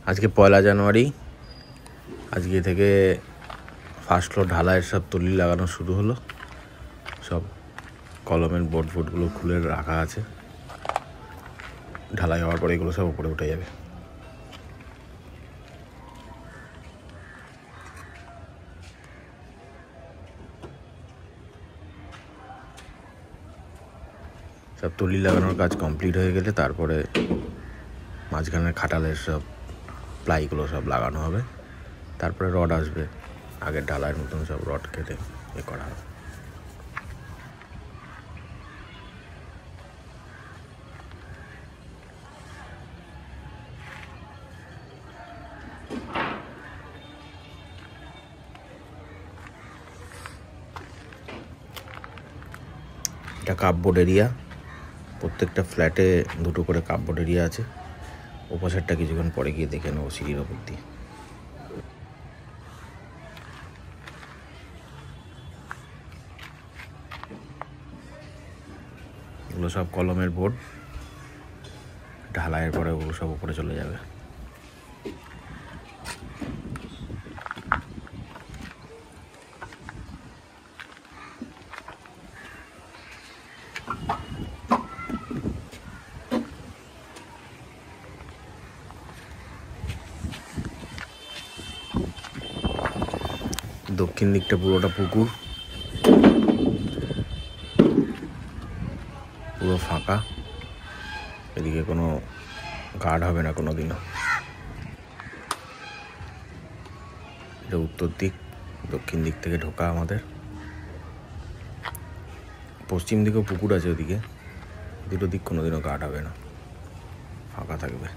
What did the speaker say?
আজকে 1 জানুয়ারি। আজকে থেকে ফার্স্ট ফ্লোর ঢালাইয়ের সব তুলি লাগানো শুরু হলো। সব কলমের বোর্ড ফুটগুলো খুলে রাখা আছে। ঢালাই হওয়ার পরে এগুলো সব উপরে উঠে যাবে। সব তুলি লাগানোর কাজ কমপ্লিট হয়ে গেলে তারপরে মাঝখানের খাটালের সব প্লাইগুলো সব লাগানো হবে। তারপরে রড আসবে, আগের ঢালাইয়ের মতন সব রড কেটে করা হবে। এটা কাপবোর্ড এরিয়া। প্রত্যেকটা ফ্ল্যাটে 2টো করে কাপবোর্ড এরিয়া আছে। ওপাশেরটা কিছুক্ষণ পরে গিয়ে দেখে নেবো সিঁড়ির ওপর দিয়ে। এগুলো সব কলমের বোর্ড, ঢালাইয়ের পরে ওগুলো সব উপরে চলে যাবে। দক্ষিণ দিকটা পুরোটা পুকুর, পুরো ফাঁকা। এদিকে কোনো গার্ড হবে না কোনো দিনও। এটা উত্তর দিক, দক্ষিণ দিক থেকে ঢোকা আমাদের। পশ্চিম দিকেও পুকুর আছে, ওদিকে 2টো দিক কোনোদিনও গার্ড হবে না, ফাঁকা থাকবে।